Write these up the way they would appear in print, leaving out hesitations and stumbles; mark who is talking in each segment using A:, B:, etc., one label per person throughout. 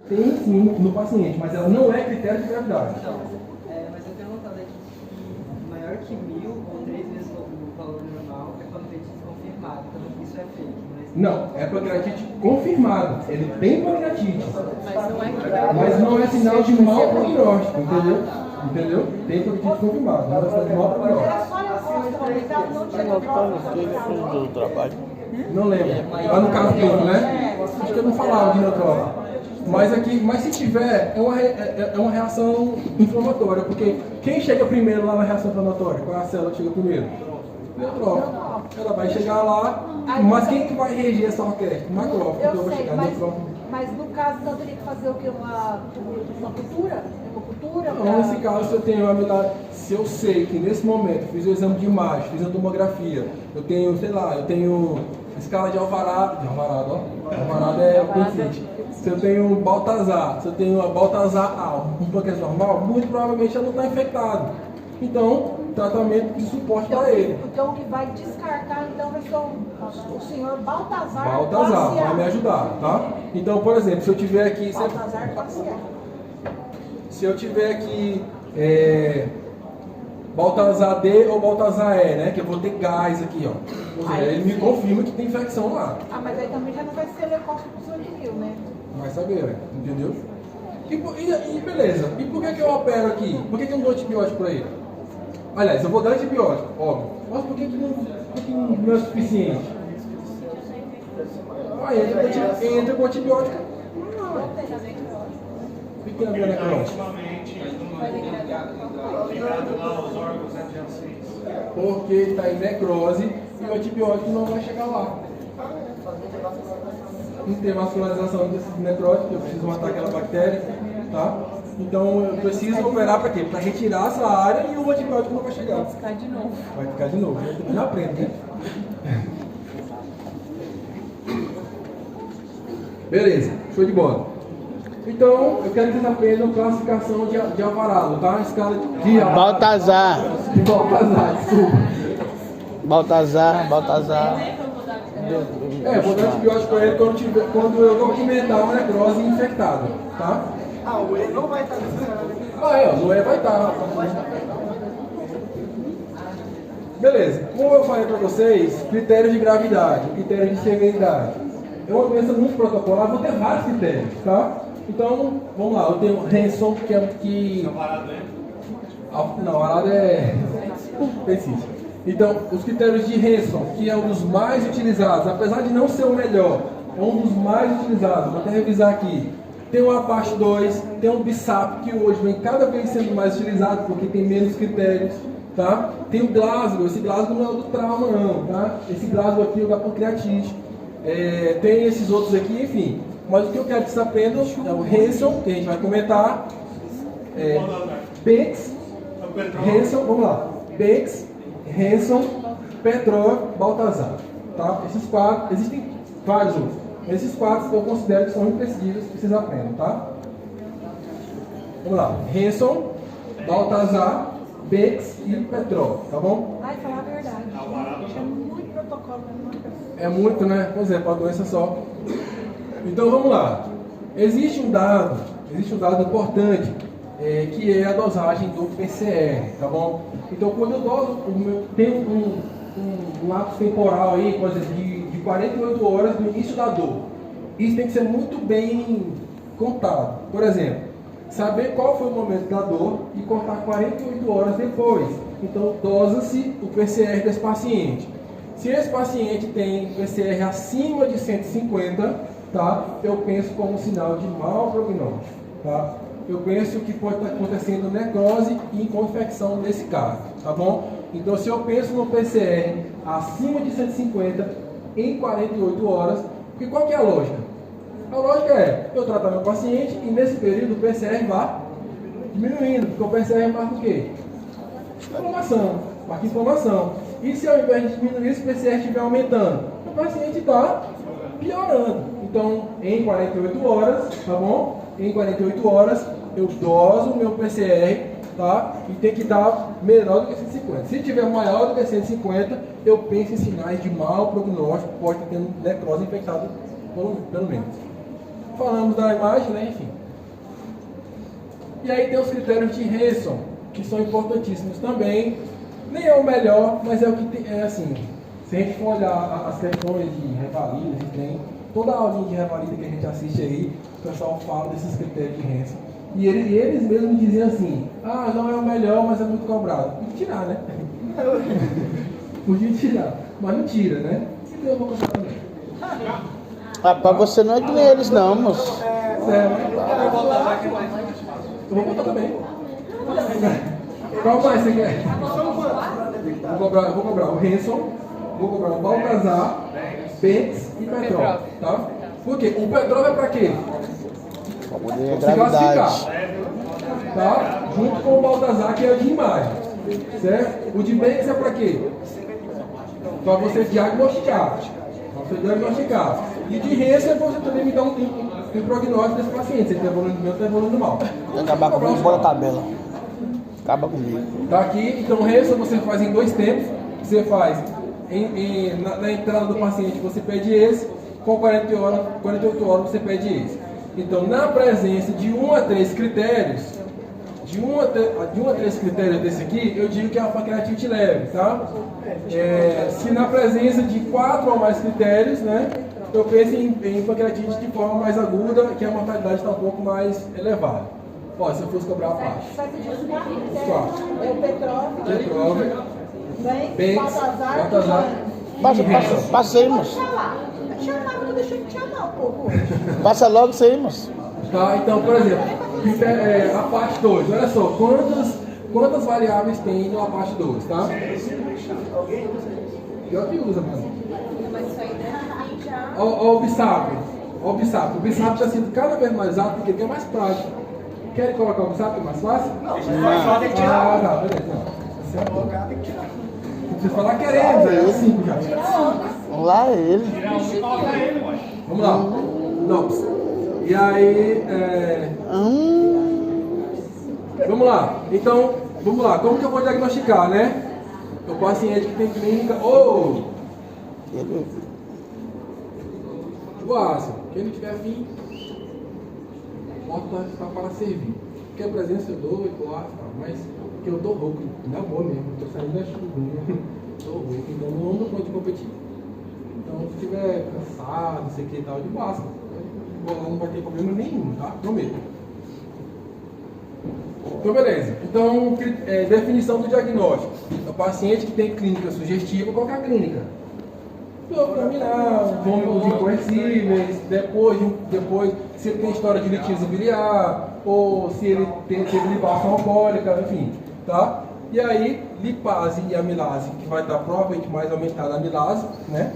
A: Tem sim no paciente, mas ela não é critério de gravidade.
B: Então, mas eu tenho notado aqui que maior que 1000 ou 3 vezes o valor normal é pancreatite confirmado. Então isso é fake, mas...
A: Não, é pancreatite confirmado. Ele tem pancreatite,
C: Mas não é
A: sinal de mau prognóstico, entendeu? Entendeu? Tem pancreatite confirmado, não é sinal de mau prognóstico.
D: Era só neutrófilo aumentado, não tinha neutrófilo
E: do trabalho.
A: Não lembro. Lá no caso clínico, né? Acho que eu não falava de neutrófilo. Mas se tiver, é uma reação inflamatória, porque quem chega primeiro lá na reação inflamatória? Qual é a célula que chega primeiro? Neutrófilo. Ela vai chegar lá, mas quem que vai reger essa orquestra? Macrófilo. Então
D: Eu
A: vai
D: sei,
A: chegar neutrófilo.
D: mas no caso não teria que fazer o que? Uma cultura? Hemocultura?
A: Não, nesse caso, se eu sei que nesse momento fiz o exame de imagem, fiz a tomografia, eu tenho, sei lá, escala de Alvarado, ó. Alvarado é o paciente. Se eu tenho Baltazar, se eu tenho a Baltazar A, um pancreas normal, muito provavelmente ela não está infectado. Então, tratamento de suporte para ele.
D: Então, o que vai descartar, então, vai ser o senhor Baltazar.
A: Baltazar, vai me ajudar, tá? Então, por exemplo, se eu tiver aqui...
D: Baltazar Glacial.
A: Se eu tiver aqui Baltazar D ou Baltazar E, né? Que eu vou ter gás aqui, ó. Ou seja, ele me confirma que tem infecção lá.
D: Ah, mas aí também já não vai ser leucócito por 8.000, né?
A: Vai saber, entendeu? E beleza, e por que eu opero aqui? Por que eu não dou antibiótico para ele? Aliás, eu vou dar antibiótico, óbvio. Mas por que não é suficiente? Aí entra com antibiótico. Fica na minha necrose. Porque está em necrose e o antibiótico não vai chegar lá. Não tem vascularização desses necróticos, eu preciso matar aquela bactéria, tá? Então eu preciso operar para quê? Para retirar essa área e o antibiótico não vai chegar.
C: Vai ficar de novo.
A: Vai ficar de novo, eu já aprendo, né? Beleza, show de bola. Então, eu quero que vocês aprendam classificação de Alvarado, tá? Escala de
E: Baltazar.
A: De Baltazar, desculpa.
E: Baltazar.
A: Vou dar antibiótico para ele quando eu documentar uma necrose infectada, tá?
B: o E não vai estar
A: O E vai estar. Beleza, como eu falei para vocês, critérios de gravidade, critérios de severidade. É uma doença muito protocolar, vou ter vários critérios, tá? Então, vamos lá, eu tenho Hanson, que... Não, Arado é... Persiste. Então, os critérios de Hanson, que é um dos mais utilizados, apesar de não ser o melhor, é um dos mais utilizados, vou até revisar aqui. Tem o Apache 2, tem o BISAP, que hoje vem cada vez sendo mais utilizado, porque tem menos critérios, tá? Tem o Glasgow, esse Glasgow não é o do trauma não, tá? Esse Glasgow aqui é o da pancreatite. Tem esses outros aqui, enfim. Mas o que eu quero que vocês aprendam é o Hanson, que a gente vai comentar. Bex, Hanson, vamos lá. Bex, Hanson, Petrov, Baltazar. Tá? Esses quatro, existem vários outros. Esses quatro eu considero que são imprescindíveis que vocês aprendam, tá? Vamos lá. Hanson, Baltazar, Bex e Petrov, tá bom?
D: Ai, falar a verdade. É muito protocolo,
A: É muito, né? Pois é, para a doença só. Então vamos lá. Existe um dado importante, que é a dosagem do PCR, tá bom? Então quando eu doso, tem um lapso temporal aí, por exemplo, de 48 horas do início da dor. Isso tem que ser muito bem contado. Por exemplo, saber qual foi o momento da dor e contar 48 horas depois. Então dosa-se o PCR desse paciente. Se esse paciente tem PCR acima de 150, tá? Eu penso como sinal de mau prognóstico, tá? Eu penso que pode estar acontecendo necrose e infecção nesse caso, tá bom? Então, se eu penso no PCR acima de 150 em 48 horas, porque qual que é a lógica? A lógica é, eu tratar meu paciente e nesse período o PCR vai diminuindo, porque o PCR marca o quê? Marca inflamação. E se ao invés de diminuir, se o PCR estiver aumentando, o paciente está piorando. Então, em 48 horas, tá bom? Em 48 horas, eu doso o meu PCR, tá? E tem que estar menor do que 150. Se tiver maior do que 150, eu penso em sinais de mau prognóstico, pode ter necrose infectada, pelo menos. falamos da imagem, né? Enfim. E aí tem os critérios de Hanson, que são importantíssimos também. Nem é o melhor, mas é o que tem, é assim, se a gente for olhar as questões de revalidas, tem toda a aulinha de revalida que a gente assiste aí, o pessoal fala desses critérios de Hanson. E eles mesmos diziam assim, não é o melhor, mas é muito cobrado. Podia tirar, né? Podia tirar, mas não tira, né? Então eu vou cobrar também.
E: Rapaz, você não é que nem eles não, moço.
A: Eu vou botar também. Qual mais você quer? Vou cobrar o Hanson, vou cobrar o Baltazar, Bentes e Petrov, tá? Por quê? O Petrov é pra quê?
E: Pra poder
A: Pra se
E: gravidade.
A: classificar, tá? Junto com o Baltazar, que é o de imagem, certo? O de Bentes é pra quê? Pra você diagnosticar. E de Hanson é pra você também me dar um prognóstico desse paciente, se ele está evoluindo bem ou está evoluindo mal.
E: Tem que acabar comigo, bora a tabela. Acaba comigo.
A: Tá aqui, então Hanson você faz em 2 tempos. Você faz na entrada do paciente, você pede esse, com 48 horas você pede esse. Então, na presença de 1 a 3 critérios, de 1 a 3 critérios desse aqui, eu digo que é a pancreatite leve, tá? Se na presença de 4 ou mais critérios, né, eu penso em pancreatite de forma mais aguda, que a mortalidade está um pouco mais elevada. Ó, se eu fosse cobrar a faixa.
D: É o Petrov,
A: Bentes,
D: Baltazar
E: Passa aí, moço.
D: Chamar, eu tô deixando de chamar um pouco hoje.
E: Passa logo isso aí, moço.
A: Tá, então, por exemplo, a parte 2, olha só, quantas variáveis tem na parte 2, tá? Pior que usa, mano.
C: Mas isso aí deve já.
A: Ó o BISAP. O BISAP está sendo cada vez mais usado porque ele é mais prático. Querem colocar o BISAP que é mais fácil? Não. Tá, beleza. Não precisa falar querendo, é 5 já.
E: Vamos lá, ele.
A: Vamos lá. Não. E aí, vamos lá. Então, vamos lá. Como que eu vou diagnosticar, né? O paciente que tem clínica ou o ácido. Quem não tiver fim, bota para servir. Porque a presença eu dou, mas porque eu tô rouco, na boa mesmo, tô saindo da chuvinha, tô rouco, então não dou conta de competir. Então, se tiver cansado, não sei o que e tal, de basta. Não vai ter problema nenhum, tá? Prometo. Então, beleza. Então, definição do diagnóstico. O paciente que tem clínica sugestiva, qual que é a clínica? Dor abdominal, vômitos incoercíveis, depois se ele tem história de litíase biliar, ou se ele teve libação alcoólica, enfim, tá? E aí, lipase e amilase, que vai estar provavelmente mais aumentada a amilase, né?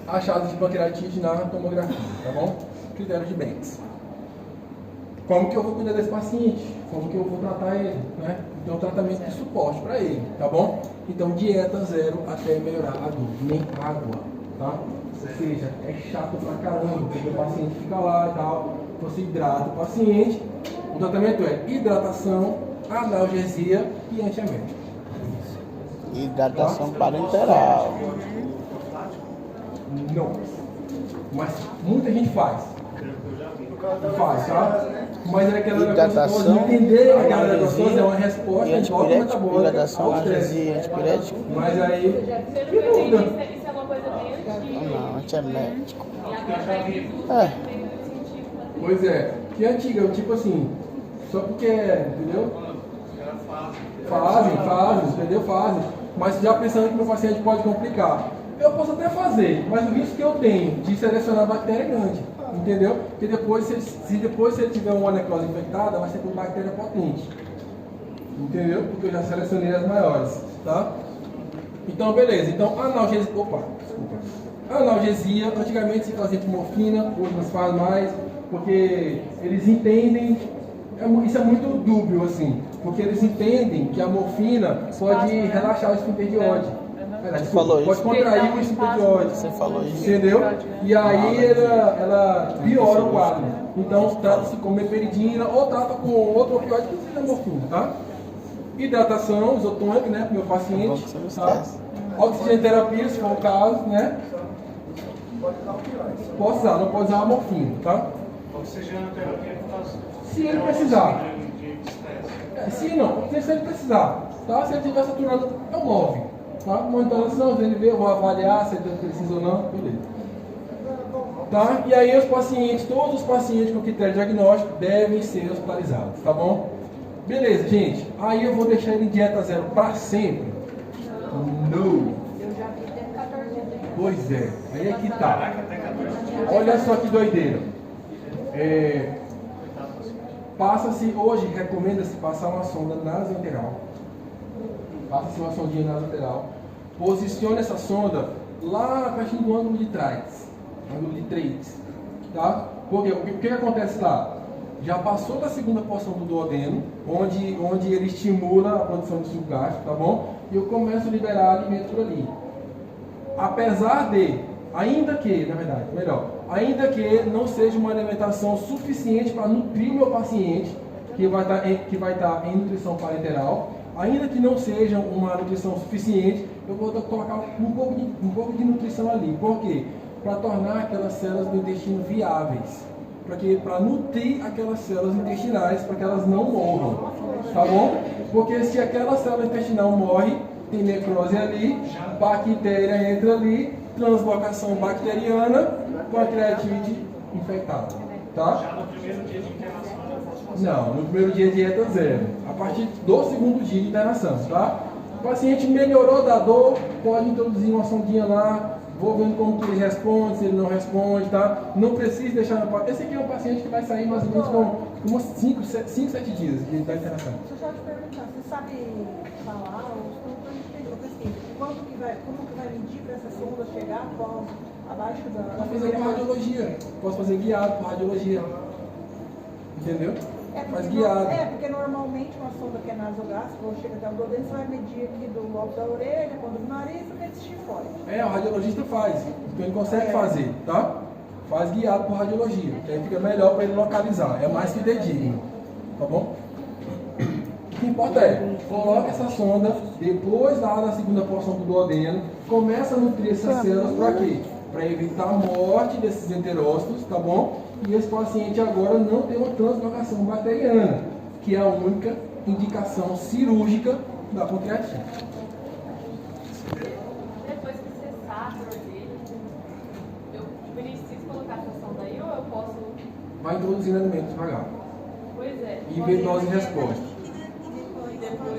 A: Achados de pancreatite na tomografia, tá bom? Critério de Bentes. Como que eu vou cuidar desse paciente? Como que eu vou tratar ele, né? Então, tratamento de suporte para ele, tá bom? Então, dieta 0 até melhorar a dor, nem água, tá? Ou seja, é chato pra caramba, porque o paciente fica lá e tal, você hidrata o paciente, o tratamento é hidratação, analgesia e antiemético.
E: Hidratação parenteral.
A: Não. Mas muita gente faz. Faz, tá? Mas é aquela
E: Hidratação,
A: entender aquela gostosa é uma resposta
E: e antipirético, hidratação, analgesia, antipirético.
A: Mas aí.
C: Sendo que isso é uma coisa bem antiga.
E: Não, antiemético.
C: E agora vai vir tudo
E: É.
C: bem muito científico.
A: Pois é. Que é antiga, tipo assim. Só porque, entendeu? Fazem, entendeu? Fazem. Mas já pensando que meu paciente pode complicar. Eu posso até fazer, mas o risco que eu tenho de selecionar a bactéria é grande. Entendeu? Porque depois, se ele tiver uma necrose infectada, vai ser com bactéria potente. Entendeu? Porque eu já selecionei as maiores, tá? Então, beleza. Então, analgesia... Opa, desculpa. Analgesia, antigamente se fazia com morfina, hoje não se faz mais, porque eles entendem... Isso é muito dúbio, assim. Porque eles entendem que a morfina pode relaxar o esfíncter de ódio.
E: Falou
A: Pode
E: isso.
A: contrair o esfíncter de ódio.
E: Você falou isso.
A: Entendeu? E aí ela piora o quadro. Então trata-se com meperidina ou trata com outro opioide que não seja morfina, tá? Hidratação isotônica, né, para o meu paciente. Tá? Oxigenoterapia, se for o caso, né? Posso usar, não pode usar a morfina, tá?
F: Oxigenoterapia que faz.
A: Se ele precisar. Se não, se ele precisar, tá? Se ele estiver saturando, eu move, tá? Monitoração, ele vê, eu vou avaliar se ele precisa ou não, beleza. Tá? E aí os pacientes, todos os pacientes com critério diagnóstico devem ser hospitalizados, tá bom? Beleza, gente. Aí eu vou deixar ele em dieta zero para sempre? Não.
D: Eu já vi até 14 dias.
A: Pois é, aí é que tá. Olha só que doideira. Passa-se, hoje recomenda-se passar uma sonda nasoenteral. Passa-se uma sondinha nasoenteral. Posicione essa sonda lá pertinho do ângulo de trás. Ângulo de 3. Tá? Porque o que acontece lá? Já passou da segunda porção do duodeno, onde ele estimula a produção de suco gástrico, tá bom? E eu começo a liberar alimento por ali. Apesar de, ainda que não seja uma alimentação suficiente para nutrir o meu paciente, que vai estar em nutrição parenteral, ainda que não seja uma nutrição suficiente, eu vou colocar um pouco de nutrição ali. Por quê? Para tornar aquelas células do intestino viáveis. Para nutrir aquelas células intestinais, para que elas não morram. Tá bom? Porque se aquela célula intestinal morre, tem necrose ali, bactéria entra ali, translocação bacteriana, pancreatite infectada. Tá?
F: Já no primeiro dia de internação,
A: Não, no primeiro dia dieta zero. A partir do segundo dia de internação, tá? O paciente melhorou da dor, pode introduzir uma sondinha lá, vou vendo como que ele responde, se ele não responde, tá? Não precisa deixar na... Esse aqui é um paciente que vai sair mais ou menos com uns 5, 7 dias da internação.
D: Deixa eu só te perguntar, você sabe falar, como que vai medir para essa sonda chegar abaixo da...
A: Posso fazer com radiologia, posso fazer guiado com radiologia. Entendeu? Faz guiado.
D: Porque normalmente uma sonda que é nasogástrica, ou chega até o duodeno, você vai medir aqui do lobo da orelha, quando do nariz, e medir tifoide.
A: O radiologista faz, então ele consegue fazer, tá? Faz guiado por radiologia, que aí fica melhor para ele localizar, é mais fidedigno, tá bom? O que importa é, coloca essa sonda, depois lá na segunda porção do duodeno, começa a nutrir essas células para quê? Para evitar a morte desses enterócitos, tá bom? E esse paciente agora não tem uma translocação bacteriana, que é a única indicação cirúrgica da pancreatite.
C: Depois que você satura dele, eu preciso colocar essa sonda aí ou eu posso...
A: Vai introduzindo alimento devagar.
C: Pois é.
A: E ver dose e resposta.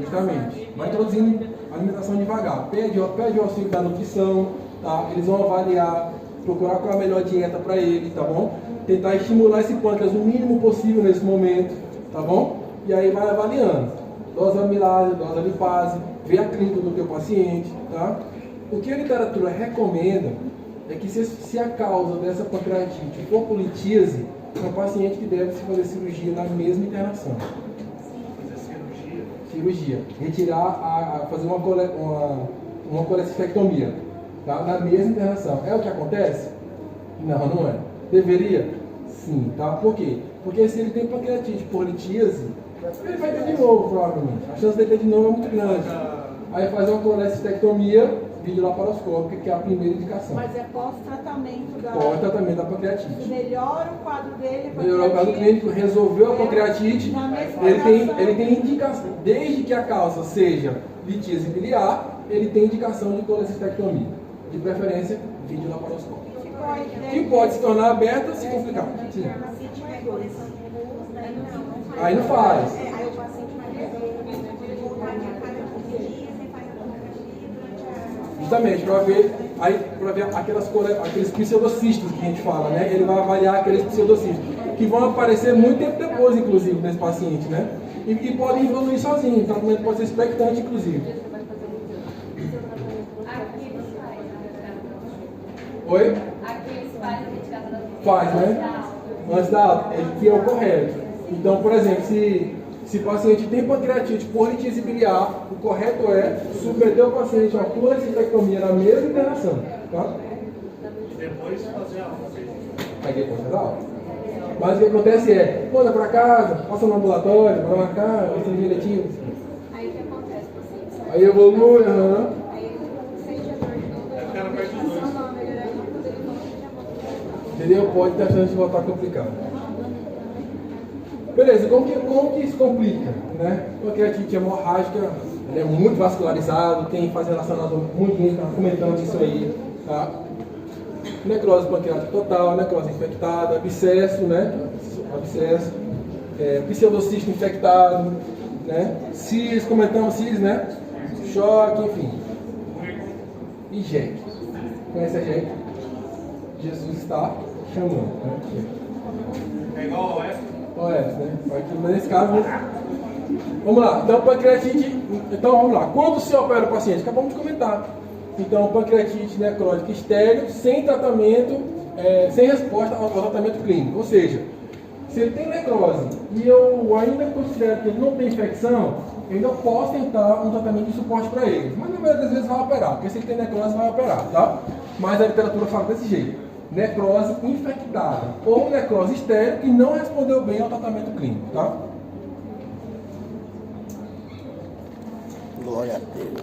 A: Justamente. Vai introduzindo alimentação devagar. Pede o auxílio da nutrição, tá? Eles vão avaliar, procurar qual é a melhor dieta para ele, tá bom? Tentar estimular esse pâncreas o mínimo possível nesse momento, tá bom? E aí vai avaliando. Dose amilase, dose lipase, ver a clínica do teu paciente, tá? O que a literatura recomenda é que se a causa dessa pancreatite for politíase, é um paciente que deve se fazer cirurgia na mesma internação. Cirurgia. Retirar, fazer uma colecistectomia, tá? Na mesma internação. É o que acontece? Não, não é. Deveria? Sim, tá? Por quê? Porque se ele tem pancreatite por litíase, ele vai ter de novo, provavelmente. A chance dele ter de novo é muito grande. Aí fazer uma colecistectomia, vídeo laparoscópica, que é a primeira indicação.
D: Mas é pós-tratamento da...
A: Pós-tratamento da pancreatite.
D: Melhora o quadro dele.
A: Melhorou o quadro clínico, resolveu a pancreatite, ele tem indicação, desde que a causa seja litíase biliar, ele tem indicação de colecistectomia. De preferência, vídeo laparoscópico. Que pode se tornar aberta se complicar. Sim.
G: Se tiver coleção de pus, daí não faz.
A: Aí não faz.
G: Aí o paciente vai voltar de a cada 15 dias e faz a tomografia durante a...
A: Justamente, para ver aqueles pseudocistos que a gente fala, né? Ele vai avaliar aqueles pseudocistos, que vão aparecer muito tempo depois, inclusive, nesse paciente, né? E podem evoluir sozinho, o tratamento pode ser expectante, inclusive. Oi? Faz, né? Antes da alta, que é o correto. Então, por exemplo, se o paciente tem pancreatite por litíase biliar, o correto é submeter o paciente a uma colecistectomia na mesma internação, tá?
F: E depois fazer a alta.
A: Aí depois faz a alta. Mas o que acontece é, manda pra casa, passa no ambulatório, vai marcar, vai ser direitinho.
G: Aí o que acontece? Paciente
A: Aí evolui, aham.
G: aí sente a dor de novo.
F: Aí o cara perde os dois.
G: Não, melhorar quando ele volta já
A: Entendeu? Pode ter a chance de voltar complicado. Beleza, como que isso complica? Né? Pancreatite hemorrágica, ele é muito vascularizado, tem fase relacionada, muito gente está comentando isso aí, tá? Necrose pancreática total, necrose infectada, abscesso, né? Abscesso, pseudocisto infectado, né? CIS, comentamos CIS, né? Choque, enfim. E JEC. Conhece a JEC? Jesus está chamando, né?
F: É igual ao F.
A: Né? Mas nesse caso, vamos lá. Então, pancreatite. Então, vamos lá. Quando se opera o paciente? Acabamos de comentar. Então, pancreatite necrótica estéril, sem tratamento, sem resposta ao tratamento clínico. Ou seja, se ele tem necrose e eu ainda considero que ele não tem infecção, eu ainda posso tentar um tratamento de suporte para ele. Mas na maioria das vezes vai operar, porque se ele tem necrose, vai operar, tá? Mas a literatura fala desse jeito. Necrose infectada ou necrose estéril que não respondeu bem ao tratamento clínico, tá?
E: Glória a Deus.